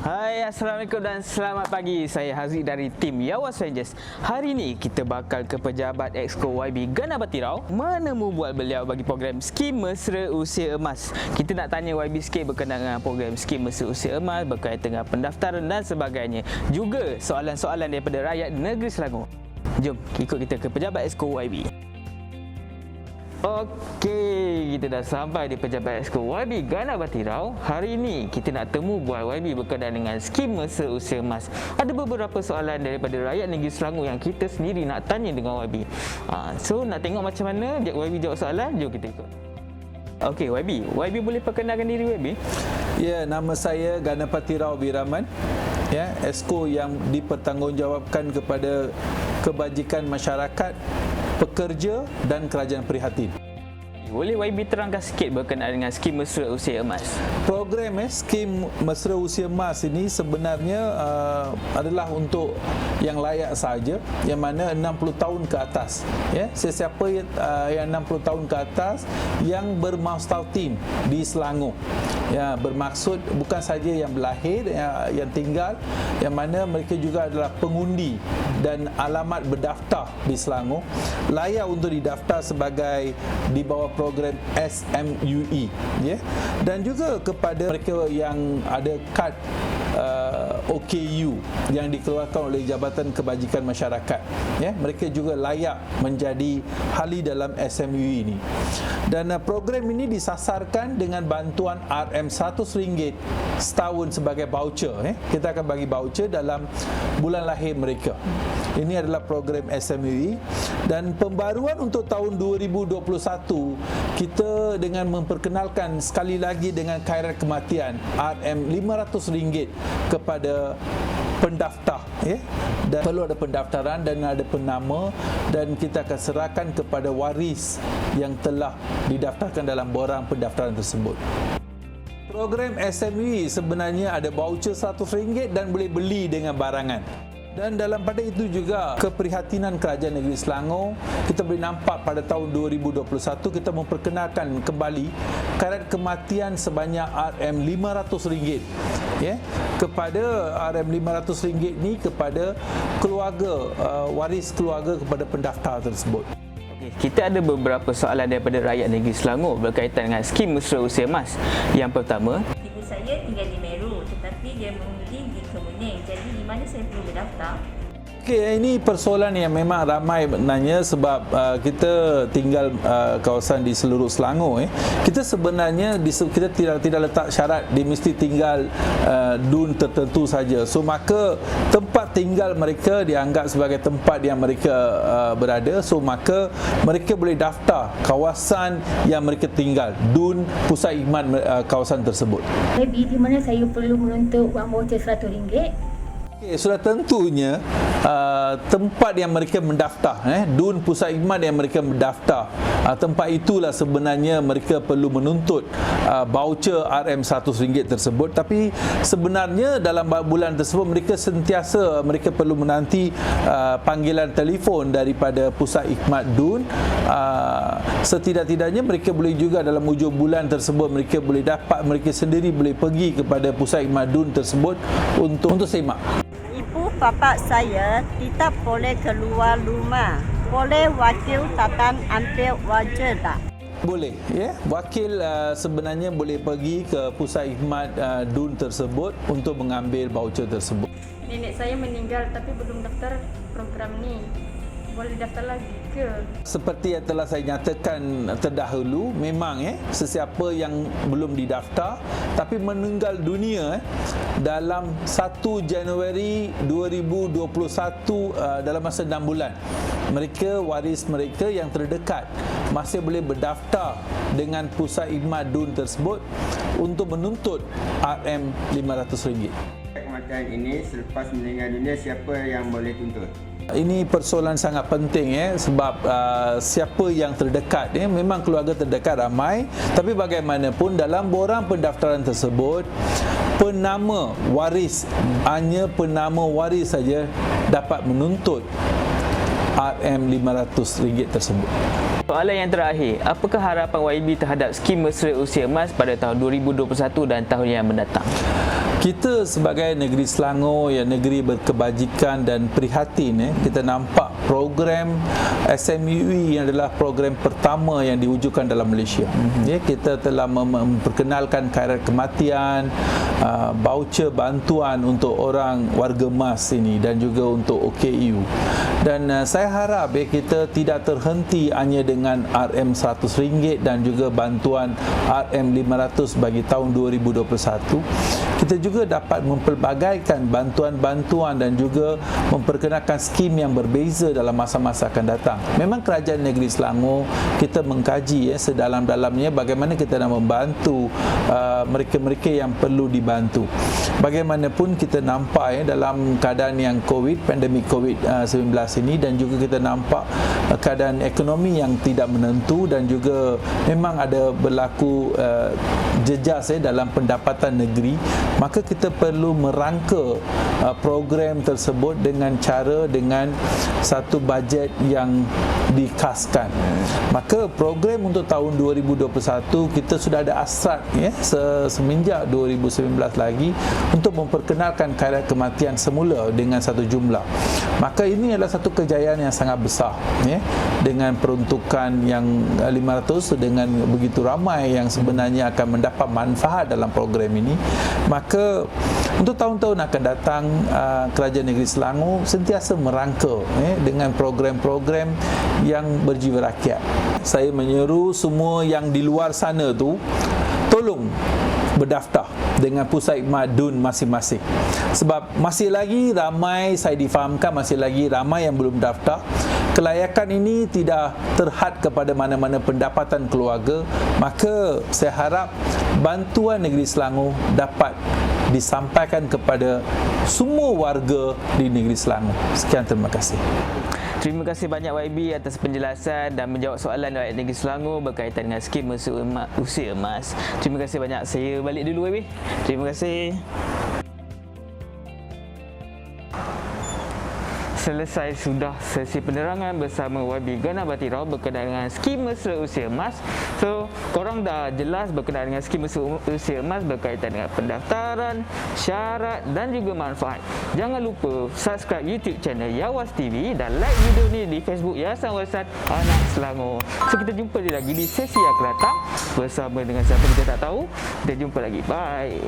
Hai, Assalamualaikum dan selamat pagi. Saya Haziq dari tim Yawas Rangers. Hari ini kita bakal ke pejabat Exco YB Ganabati Rao mana membuat beliau bagi program Skim Mesra Usia Emas. Kita nak tanya YB sikit berkenaan dengan program Skim Mesra Usia Emas berkaitan dengan pendaftaran dan sebagainya. Juga soalan-soalan daripada rakyat negeri Selangor. Jom ikut kita ke pejabat Exco YB. Okey, kita dah sampai di pejabat Exco YB Ganabati Rao. Hari ini kita nak temu buat YB berkenaan dengan Skim Mesra Usia Emas. Ada beberapa soalan daripada rakyat negeri Selangor yang kita sendiri nak tanya dengan YB. So nak tengok macam mana YB jawab soalan, jom kita ikut. Okey YB boleh perkenalkan diri YB? Ya, nama saya Ganapati Rao Biraman. Ya, Exco yang dipertanggungjawabkan kepada kebajikan masyarakat, pekerja dan kerajaan prihatin. Boleh YB terangkan sikit berkenaan dengan Skim Mesra Usia Emas? Program Skim Mesra Usia Emas ini sebenarnya adalah untuk yang layak saja, yang mana 60 tahun ke atas. Ya, sesiapa yang 60 tahun ke atas yang bermastautin di Selangor. Ya, bermaksud bukan saja yang berlahir, yang tinggal, yang mana mereka juga adalah pengundi dan alamat berdaftar di Selangor, layak untuk didaftar sebagai di bawah program SMUE, ya. Dan juga kepada mereka yang ada kad OKU yang dikeluarkan oleh Jabatan Kebajikan Masyarakat, ya, mereka juga layak menjadi ahli dalam SMUE ini. Dan program ini disasarkan dengan bantuan RM100 setahun sebagai voucher, kita akan bagi voucher dalam bulan lahir mereka. Ini adalah program SMUE, dan pembaruan untuk tahun 2021 kita dengan memperkenalkan sekali lagi dengan khairat kematian RM500 kepada pendaftar, ya. Dan perlu ada pendaftaran dan ada penama, dan kita akan serahkan kepada waris yang telah didaftarkan dalam borang pendaftaran tersebut. Program SME sebenarnya ada voucher RM100 dan boleh beli dengan barangan. Dan dalam pada itu juga keprihatinan Kerajaan Negeri Selangor, kita boleh nampak pada tahun 2021 kita memperkenalkan kembali khairat kematian sebanyak RM500, ya, kepada RM500 ni kepada keluarga, waris keluarga kepada pendaftar tersebut. Kita ada beberapa soalan daripada rakyat negeri Selangor berkaitan dengan Skim Mesra Usia Emas. Yang pertama, ibu saya tinggal di Meru tetapi dia mengundi di Kemuning. Jadi di mana saya perlu berdaftar? Okey, ini persoalan yang memang ramai nanya sebab kita tinggal kawasan di seluruh Selangor. Kita sebenarnya kita tidak letak syarat dia mesti tinggal dun tertentu saja. So maka tempat tinggal mereka dianggap sebagai tempat yang mereka berada. So maka mereka boleh daftar kawasan yang mereka tinggal, dun pusat khidmat kawasan tersebut. Jadi di mana saya perlu menuntut wang voucher RM100? Okay, sudah tentunya tempat yang mereka mendaftar, dun pusat khidmat yang mereka mendaftar, tempat itulah sebenarnya mereka perlu menuntut voucher RM100 tersebut. Tapi sebenarnya dalam bulan tersebut mereka perlu menanti panggilan telefon daripada pusat khidmat dun. Setidak-tidaknya mereka boleh juga dalam hujung bulan tersebut mereka sendiri boleh pergi kepada pusat khidmat dun tersebut untuk semak. Bapa saya tidak boleh keluar rumah. Boleh wakil datang ambil voucher tak? Boleh, ya. Wakil sebenarnya boleh pergi ke pusat khidmat dun tersebut untuk mengambil voucher tersebut. Nenek saya meninggal tapi belum daftar program ni. Boleh daftar lagi ke? Seperti yang telah saya nyatakan terdahulu, memang sesiapa yang belum didaftar tapi meninggal dunia dalam 1 Januari 2021 dalam masa 6 bulan, waris mereka yang terdekat masih boleh berdaftar dengan pusat khidmat dun tersebut untuk menuntut RM500. Kematian ini selepas meninggal dunia, siapa yang boleh tuntut? Ini persoalan sangat penting, sebab siapa yang terdekat, memang keluarga terdekat ramai, tapi bagaimanapun dalam borang pendaftaran tersebut penama waris, hanya penama waris saja dapat menuntut RM500 tersebut. Soalan yang terakhir, apakah harapan YB terhadap Skim Mesra Usia Emas pada tahun 2021 dan tahun yang mendatang? Kita sebagai negeri Selangor yang negeri berkebajikan dan prihatin, kita nampak program SMUE yang adalah program pertama yang diwujudkan dalam Malaysia. Kita telah memperkenalkan khairat kematian, voucher bantuan untuk orang warga MAS ini dan juga untuk OKU. Dan saya harap kita tidak terhenti hanya dengan RM100 dan juga bantuan RM500 bagi tahun 2021. Kita juga dapat mempelbagaikan bantuan-bantuan dan juga memperkenalkan skim yang berbeza dalam masa-masa akan datang. Memang kerajaan negeri Selangor kita mengkaji sedalam-dalamnya bagaimana kita nak membantu mereka-mereka yang perlu dibantu. Bagaimanapun kita nampak dalam keadaan yang pandemik COVID-19 ini, dan juga kita nampak keadaan ekonomi yang tidak menentu dan juga memang ada berlaku jejas dalam pendapatan negeri, maka kita perlu merangka program tersebut dengan satu bajet yang dikaskan. Maka program untuk tahun 2021 kita sudah ada hasrat semenjak 2019 lagi untuk memperkenalkan khairat kematian semula dengan satu jumlah. Maka ini adalah satu kejayaan yang sangat besar dengan peruntukan yang 500 dengan begitu ramai yang sebenarnya akan mendapat manfaat dalam program ini. Maka untuk tahun-tahun akan datang, kerajaan negeri Selangor sentiasa merangka dengan program-program yang berjiwa rakyat. Saya menyeru semua yang di luar sana tu, tolong berdaftar dengan pusat khidmat DUN masing-masing. Sebab masih lagi ramai, saya difahamkan masih lagi ramai yang belum daftar. Kelayakan ini tidak terhad kepada mana-mana pendapatan keluarga. Maka saya harap bantuan negeri Selangor dapat disampaikan kepada semua warga di negeri Selangor. Sekian, terima kasih. Terima kasih banyak YB atas penjelasan dan menjawab soalan rakyat negeri Selangor berkaitan dengan skim usia emas. Terima kasih banyak. Saya balik dulu YB. Terima kasih. Selesai sudah sesi penerangan bersama YB Gana Batirau berkenaan dengan skim mesra usia emas. So, korang dah jelas berkenaan dengan skim usia emas berkaitan dengan pendaftaran, syarat dan juga manfaat. Jangan lupa subscribe YouTube channel Yawas TV dan like video ni di Facebook Yayasan Warisan Anak Selangor. So, kita jumpa lagi di sesi yang akan datang bersama dengan siapa kita tak tahu. Kita jumpa lagi. Bye.